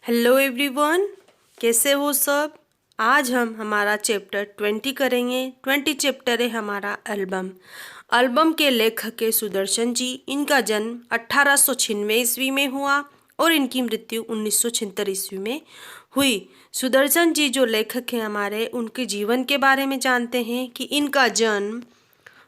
Hello everyone, कैसे हो सब। आज हम हमारा चैप्टर 20 करेंगे। 20 चैप्टर है हमारा एल्बम के लेखक है सुदर्शन जी। इनका जन्म 1896 ईस्वी में हुआ और इनकी मृत्यु 1976 ईस्वी में हुई। सुदर्शन जी जो लेखक हैं हमारे, उनके जीवन के बारे में जानते हैं कि इनका जन्म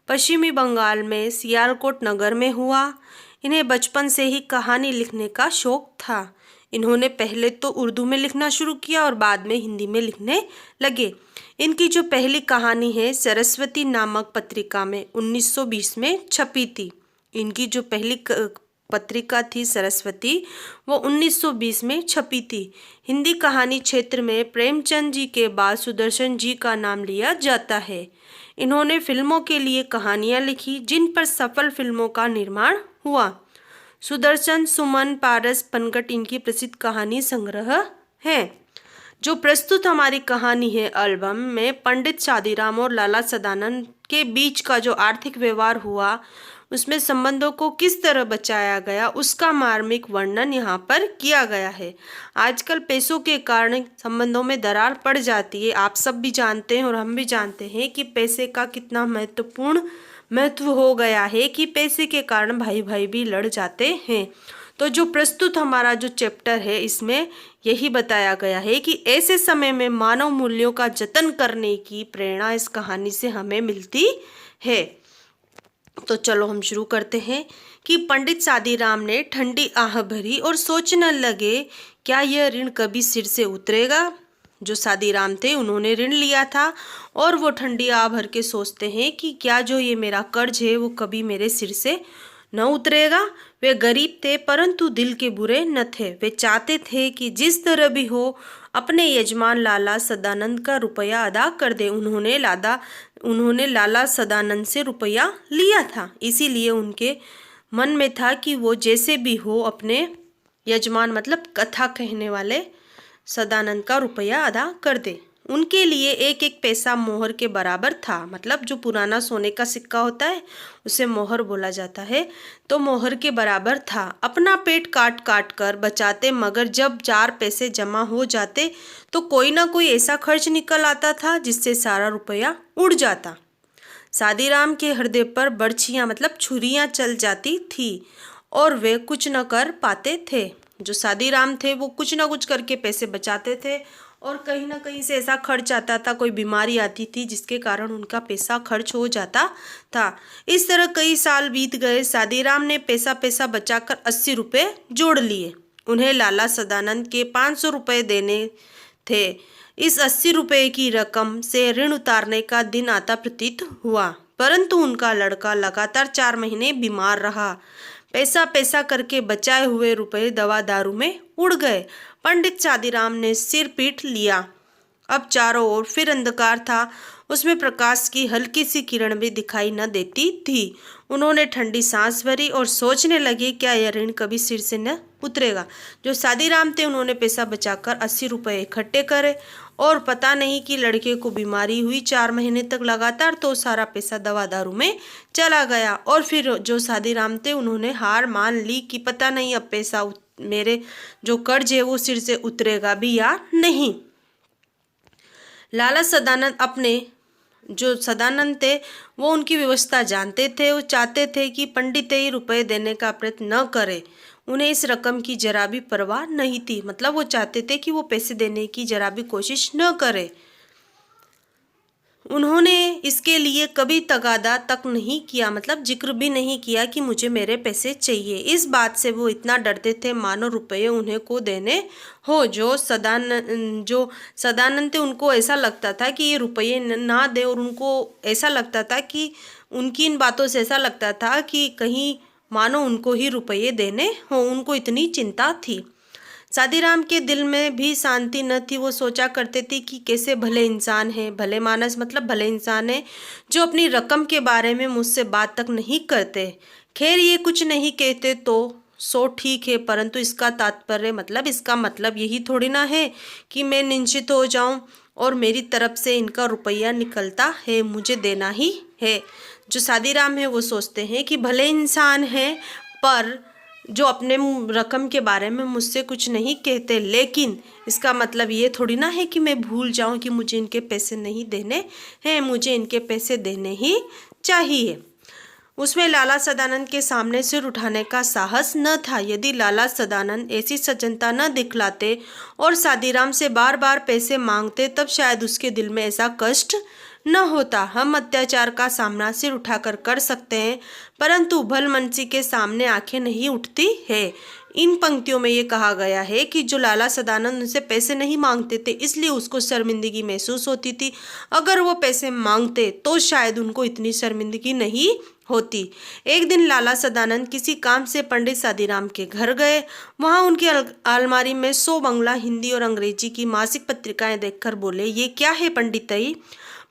पश्चिमी बंगाल में सियालकोट नगर में हुआ। इन्हें बचपन से ही कहानी लिखने का शौक था। इन्होंने पहले तो उर्दू में लिखना शुरू किया और बाद में हिंदी में लिखने लगे। इनकी जो पहली कहानी है सरस्वती नामक पत्रिका में 1920 में छपी थी। इनकी जो पहली पत्रिका थी सरस्वती, वो 1920 में छपी थी। हिंदी कहानी क्षेत्र में प्रेमचंद जी के बाद सुदर्शन जी का नाम लिया जाता है। इन्होंने फिल्मों के लिए कहानियाँ लिखी जिन पर सफल फिल्मों का निर्माण हुआ। सुदर्शन, सुमन, पारस, पनघट इनकी प्रसिद्ध कहानी संग्रह है। जो प्रस्तुत हमारी कहानी है एल्बम में पंडित शादीराम और लाला सदानंद के बीच का जो आर्थिक व्यवहार हुआ, उसमें संबंधों को किस तरह बचाया गया, उसका मार्मिक वर्णन यहाँ पर किया गया है। आजकल पैसों के कारण संबंधों में दरार पड़ जाती है। आप सब भी जानते हैं और हम भी जानते हैं कि पैसे का कितना महत्व हो गया है कि पैसे के कारण भाई भाई भी लड़ जाते हैं। तो जो प्रस्तुत हमारा जो चैप्टर है, इसमें यही बताया गया है कि ऐसे समय में मानव मूल्यों का जतन करने की प्रेरणा इस कहानी से हमें मिलती है। तो चलो हम शुरू करते हैं कि पंडित शादीराम ने ठंडी आह भरी और सोचने लगे, क्या यह ऋण कभी सिर से उतरेगा। जो शादीराम थे उन्होंने ऋण लिया था और वो ठंडी आह भर के सोचते हैं कि क्या जो ये मेरा कर्ज है वो कभी मेरे सिर से न उतरेगा। वे गरीब थे परंतु दिल के बुरे न थे। वे चाहते थे कि जिस तरह भी हो अपने यजमान लाला सदानंद का रुपया अदा कर दे। उन्होंने लाला सदानंद से रुपया लिया था, इसीलिए उनके मन में था कि वो जैसे भी हो अपने यजमान मतलब कथा कहने वाले सदानंद का रुपया अदा कर दे। उनके लिए एक एक पैसा मोहर के बराबर था। मतलब जो पुराना सोने का सिक्का होता है उसे मोहर बोला जाता है, तो मोहर के बराबर था। अपना पेट काट काट कर बचाते, मगर जब 4 पैसे जमा हो जाते तो कोई ना कोई ऐसा खर्च निकल आता था जिससे सारा रुपया उड़ जाता। शादीराम के हृदय पर बर्छियाँ मतलब छुरियाँ चल जाती थी और वे कुछ न कर पाते थे। जो शादीराम थे वो कुछ ना कुछ करके पैसे बचाते थे और कहीं ना कहीं से ऐसा खर्च आता था, कोई बीमारी आती थी जिसके कारण उनका पैसा खर्च हो जाता था। इस तरह कई साल बीत गए। शादीराम ने पैसा पैसा बचाकर 80 रुपये जोड़ लिए। उन्हें लाला सदानंद के 500 रुपये देने थे। इस 80 रुपये की रकम से ऋण उतारने का दिन आता प्रतीत हुआ, परंतु उनका लड़का लगातार 4 महीने बीमार रहा। पैसा पैसा करके बचाए हुए रुपए दवा दारू में उड़ गए। पंडित शादीराम ने सिर पीट लिया। अब चारों ओर फिर अंधकार था, उसमें प्रकाश की हल्की सी किरण भी दिखाई न देती थी। उन्होंने ठंडी सांस भरी और सोचने लगे, क्या यह ऋण कभी सिर से न उतरेगा। जो शादीराम थे उन्होंने पैसा बचाकर 80 रुपये इकट्ठे करे और पता नहीं कि लड़के को बीमारी हुई 4 महीने तक लगातार, तो सारा पैसा दवा दारू में चला गया। और फिर जो शादीराम थे उन्होंने हार मान ली कि पता नहीं अब पैसा मेरे जो कर्ज है वो सिर से उतरेगा भी या नहीं। लाला सदानंद अपने जो सदानंद थे वो उनकी व्यवस्था जानते थे। वो चाहते थे कि पंडित ही रुपए देने का प्रयत्न न करे। उन्हें इस रकम की जरा भी परवाह नहीं थी। मतलब वो चाहते थे कि वो पैसे देने की जरा भी कोशिश न करे। उन्होंने इसके लिए कभी तगादा तक नहीं किया, मतलब जिक्र भी नहीं किया कि मुझे मेरे पैसे चाहिए। इस बात से वो इतना डरते थे मानो रुपये उन्हें को देने हो। जो सदानंद थे उनको ऐसा लगता था कि ये रुपये ना दे, और उनको ऐसा लगता था कि उनकी इन बातों से ऐसा लगता था कि कहीं मानो उनको ही रुपये देने हो। उनको इतनी चिंता थी। शादीराम के दिल में भी शांति न थी। वो सोचा करते थे कि कैसे भले इंसान है, भले मानस मतलब भले इंसान है जो अपनी रकम के बारे में मुझसे बात तक नहीं करते। खैर ये कुछ नहीं कहते तो सो ठीक है, परंतु इसका तात्पर्य मतलब इसका मतलब यही थोड़ी ना है कि मैं निश्चित हो जाऊं और मेरी तरफ से इनका रुपया निकलता है, मुझे देना ही है। जो शादीराम है वो सोचते हैं कि भले इंसान है पर जो अपने रकम के बारे में मुझसे कुछ नहीं कहते, लेकिन इसका मतलब ये थोड़ी ना है कि मैं भूल जाऊं कि मुझे इनके पैसे नहीं देने हैं, मुझे इनके पैसे देने ही चाहिए। उसमें लाला सदानंद के सामने सिर उठाने का साहस न था। यदि लाला सदानंद ऐसी सज्जनता न दिखलाते और सादीराम से बार बार पैसे मांगते, तब शायद उसके दिल में ऐसा कष्ट न होता। हम अत्याचार का सामना सिर उठाकर कर सकते हैं, परंतु भलमनसी के सामने आंखें नहीं उठती है। इन पंक्तियों में ये कहा गया है कि जो लाला सदानंद उनसे पैसे नहीं मांगते थे, इसलिए उसको शर्मिंदगी महसूस होती थी। अगर वो पैसे मांगते तो शायद उनको इतनी शर्मिंदगी नहीं होती। एक दिन लाला सदानंद किसी काम से पंडित सादीराम के घर गए। वहां उनकी अलमारी में 100 बंगला हिंदी और अंग्रेजी की मासिक पत्रिकाएं देखकर बोले, ये क्या है पंडितई?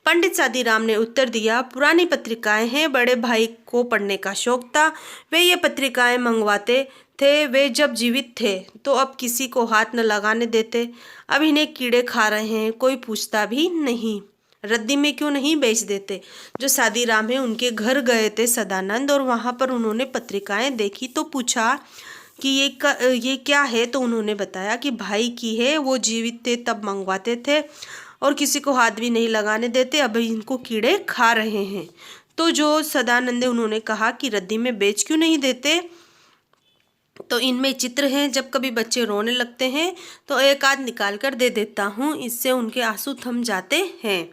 पंडित सादीराम ने उत्तर दिया, पुरानी पत्रिकाएं हैं, बड़े भाई को पढ़ने का शौक था, वे ये पत्रिकाएं मंगवाते थे। वे जब जीवित थे तो अब किसी को हाथ न लगाने देते, अब इन्हें कीड़े खा रहे हैं, कोई पूछता भी नहीं। रद्दी में क्यों नहीं बेच देते? जो सादीराम है उनके घर गए थे सदानंद, और वहां पर उन्होंने पत्रिकाएं देखी तो पूछा कि ये क्या है? तो उन्होंने बताया कि भाई की है, वो जीवित थे तब मंगवाते थे और किसी को हाथ भी नहीं लगाने देते, अब इनको कीड़े खा रहे हैं। तो जो सदानंद है उन्होंने कहा कि रद्दी में बेच क्यों नहीं देते? तो इनमें चित्र हैं, जब कभी बच्चे रोने लगते हैं तो एक आध निकाल कर दे देता हूँ, इससे उनके आंसू थम जाते हैं,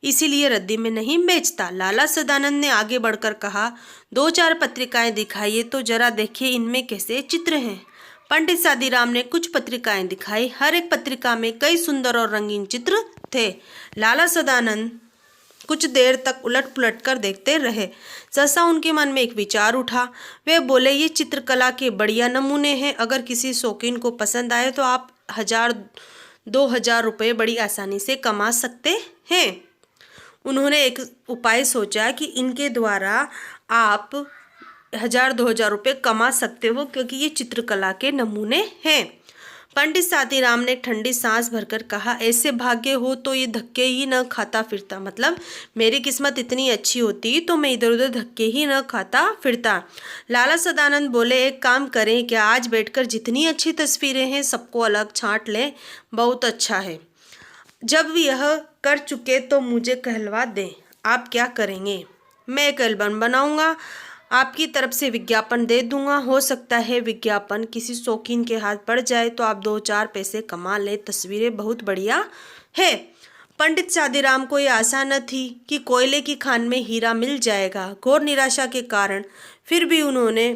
इसीलिए रद्दी में नहीं बेचता। लाला सदानंद ने आगे बढ़कर कहा, 2-4 पत्रिकाएं दिखाइए तो जरा देखिए इनमें कैसे चित्र हैं। पंडित सादीराम ने कुछ पत्रिकाएं दिखाई। हर एक पत्रिका में कई सुंदर और रंगीन चित्र थे। लाला सदानंद कुछ देर तक उलट पुलट कर देखते रहे। सहसा उनके मन में एक विचार उठा। वे बोले, ये चित्रकला के बढ़िया नमूने हैं, अगर किसी शौकीन को पसंद आए तो आप 1000-2000 रुपये बड़ी आसानी से कमा सकते हैं। उन्होंने एक उपाय सोचा कि इनके द्वारा आप 1000-2000 रुपये कमा सकते हो, क्योंकि ये चित्रकला के नमूने हैं। पंडित सादीराम ने ठंडी सांस भरकर कहा, ऐसे भाग्य हो तो ये धक्के ही न खाता फिरता, मतलब मेरी किस्मत इतनी अच्छी होती तो मैं इधर उधर धक्के ही न खाता फिरता। लाला सदानंद बोले, एक काम करें क्या, आज बैठकर जितनी अच्छी तस्वीरें हैं सबको अलग छांट लें, बहुत अच्छा है। जब यह कर चुके तो मुझे कहलवा दें। आप क्या करेंगे? मैं एक एल्बम बनाऊंगा, आपकी तरफ से विज्ञापन दे दूंगा। हो सकता है विज्ञापन किसी शौकीन के हाथ पड़ जाए तो आप 2-4 पैसे कमा ले। तस्वीरें बहुत बढ़िया है। पंडित सादीराम को ये आशा न थी कि कोयले की खान में हीरा मिल जाएगा। घोर निराशा के कारण फिर भी उन्होंने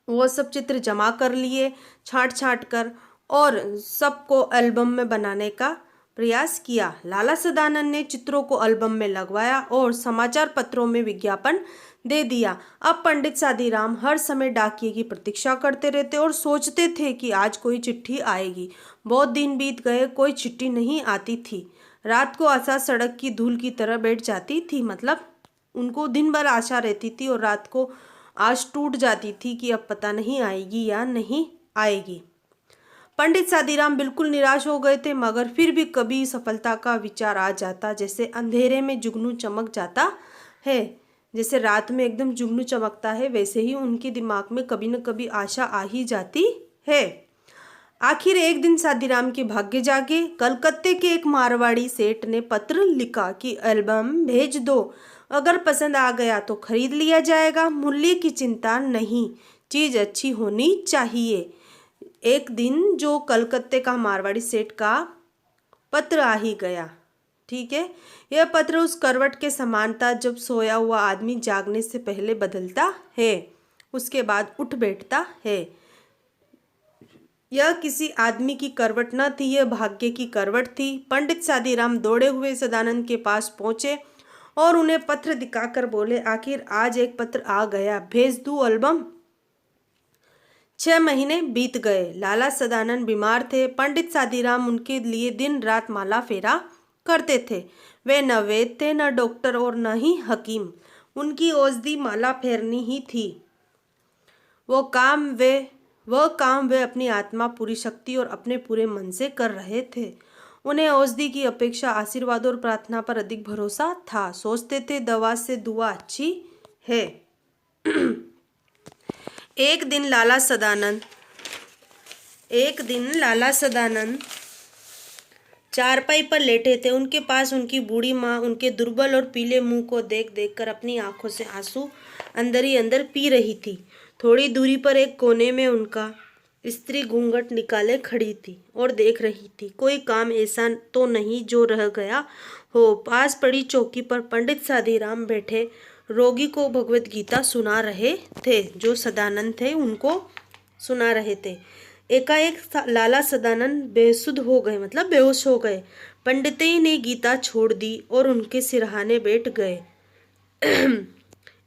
वो सब चित्र जमा कर लिए छांट छांट कर, और सबको एल्बम में बनाने का प्रयास किया। लाला सदानंद ने चित्रों को एल्बम में लगवाया और समाचार पत्रों में विज्ञापन दे दिया। अब पंडित सादीराम हर समय डाकिये की प्रतीक्षा करते रहते और सोचते थे कि आज कोई चिट्ठी आएगी। बहुत दिन बीत गए, कोई चिट्ठी नहीं आती थी। रात को आशा सड़क की धूल की तरह बैठ जाती थी, मतलब उनको दिन भर आशा रहती थी और रात को आश टूट जाती थी कि अब पता नहीं आएगी या नहीं आएगी। पंडित सादीराम बिल्कुल निराश हो गए थे, मगर फिर भी कभी सफलता का विचार आ जाता, जैसे अंधेरे में जुगनू चमक जाता है। जैसे रात में एकदम जुगनू चमकता है, वैसे ही उनके दिमाग में कभी न कभी आशा आ ही जाती है। आखिर एक दिन सादीराम के भाग्य जागे। कलकत्ते के एक मारवाड़ी सेठ ने पत्र लिखा कि एल्बम भेज दो, अगर पसंद आ गया तो खरीद लिया जाएगा, मूल्य की चिंता नहीं, चीज़ अच्छी होनी चाहिए। एक दिन जो कलकत्ते का मारवाड़ी सेठ का पत्र आ ही गया। ठीक है, यह पत्र उस करवट के समान था जब सोया हुआ आदमी जागने से पहले बदलता है, उसके बाद उठ बैठता है। यह किसी आदमी की करवट न थी, यह भाग्य की करवट थी। पंडित सादीराम दौड़े हुए सदानंद के पास पहुंचे और उन्हें पत्र दिखाकर बोले, आखिर आज एक पत्र आ गया, भेज दूं एल्बम? 6 महीने बीत गए। लाला सदानंद बीमार थे। पंडित सादीराम उनके लिए दिन रात माला फेरा करते थे। वे न वैद्य थे, न डॉक्टर और न ही हकीम। उनकी औषधि माला फेरनी ही थी। वह काम वे अपनी आत्मा, पूरी शक्ति और अपने पूरे मन से कर रहे थे। उन्हें औषधि की अपेक्षा आशीर्वाद और प्रार्थना पर अधिक भरोसा था। सोचते थे दवा से दुआ अच्छी है। एक दिन लाला सदानंद चारपाई पर लेटे थे। उनके पास उनकी बूढ़ी माँ उनके दुर्बल और पीले मुंह को देख देख कर अपनी आंखों से आंसू अंदर ही अंदर पी रही थी। थोड़ी दूरी पर एक कोने में उनका स्त्री घूंघट निकाले खड़ी थी और देख रही थी। कोई काम ऐसा तो नहीं जो रह गया हो। पास पड़ी चौकी पर पंडित साधीराम बैठे रोगी को भगवत गीता सुना रहे थे। जो सदानंद थे उनको सुना रहे थे। एकाएक लाला सदानंद बेसुध हो गए, मतलब बेहोश हो गए। पंडितई ने गीता छोड़ दी और उनके सिरहाने बैठ गए।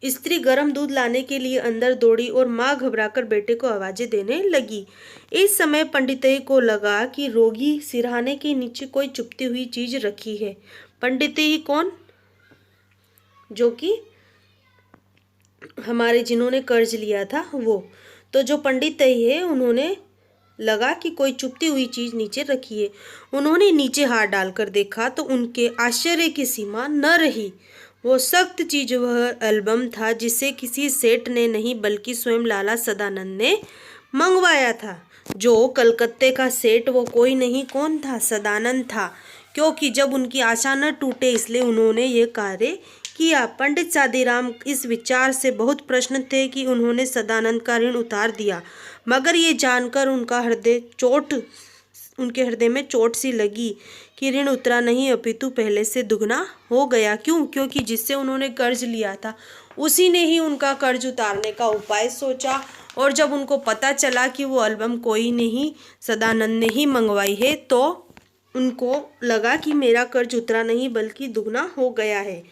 स्त्री गर्म दूध लाने के लिए अंदर दौड़ी और माँ घबराकर बेटे को आवाजें देने लगी। इस समय पंडितई को लगा कि रोगी सिरहाने के नीचे कोई चुपती हुई चीज रखी है। पंडितई कौन? जो कि हमारे जिन्होंने कर्ज लिया था वो। तो जो पंडितई है उन्होंने लगा कि कोई चुपती हुई चीज नीचे रखी है। उन्होंने नीचे हाथ डालकर देखा तो उनके आश्चर्य की सीमा न रही। वो सख्त चीज वह एल्बम था जिसे किसी सेठ ने नहीं बल्कि स्वयं लाला सदानंद ने मंगवाया था। जो कलकत्ते का सेठ वो कोई नहीं, कौन था? सदानंद था। क्योंकि जब उनकी आशा न टूटे इसलिए उन्होंने ये कार्य किया। पंडित साधीराम इस विचार से बहुत प्रसन्न थे कि उन्होंने सदानंद का ऋण उतार दिया, मगर ये जानकर उनके हृदय में चोट सी लगी कि ऋण उतरा नहीं अपितु पहले से दुगना हो गया। क्यों? क्योंकि जिससे उन्होंने कर्ज लिया था उसी ने ही उनका कर्ज उतारने का उपाय सोचा। और जब उनको पता चला कि वो एल्बम कोई नहीं सदानंद ने ही मंगवाई है तो उनको लगा कि मेरा कर्ज उतरा नहीं बल्कि दुगना हो गया है।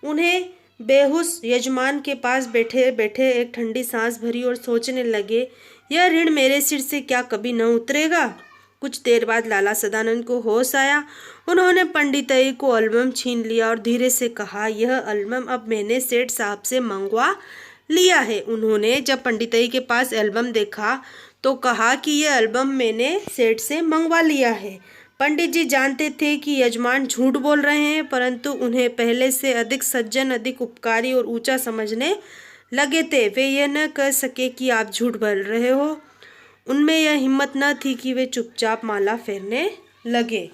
उन्हें बेहोश यजमान के पास बैठे बैठे एक ठंडी सांस भरी और सोचने लगे, यह ऋण मेरे सिर से क्या कभी न उतरेगा? कुछ देर बाद लाला सदानंद को होश आया। उन्होंने पंडितई को एल्बम छीन लिया और धीरे से कहा, यह एल्बम अब मैंने सेठ साहब से मंगवा लिया है। उन्होंने जब पंडितई के पास एल्बम देखा तो कहा कि यह एल्बम मैंने सेठ से मंगवा लिया है। पंडित जी जानते थे कि यजमान झूठ बोल रहे हैं, परंतु उन्हें पहले से अधिक सज्जन, अधिक उपकारी और ऊंचा समझने लगे थे। वे यह न कह सके कि आप झूठ बोल रहे हो। उनमें यह हिम्मत न थी कि वे चुपचाप माला फेरने लगे।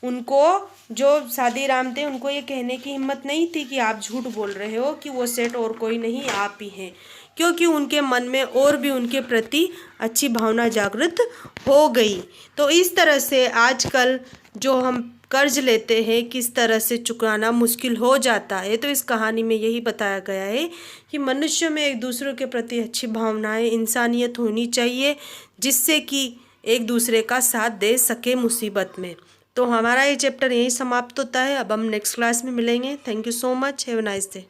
उनको जो साधीराम थे उनको ये कहने की हिम्मत नहीं थी कि आप झूठ बोल रहे हो, कि वो सेठ और कोई नहीं आप ही हैं, क्योंकि उनके मन में और भी उनके प्रति अच्छी भावना जागृत हो गई। तो इस तरह से आजकल जो हम कर्ज लेते हैं किस तरह से चुकाना मुश्किल हो जाता है। तो इस कहानी में यही बताया गया है कि मनुष्य में एक दूसरे के प्रति अच्छी भावनाएं, इंसानियत होनी चाहिए, जिससे कि एक दूसरे का साथ दे सके मुसीबत में। तो हमारा ये चैप्टर यहीं समाप्त होता है। अब हम नेक्स्ट क्लास में मिलेंगे। Thank you so much. Have a nice day.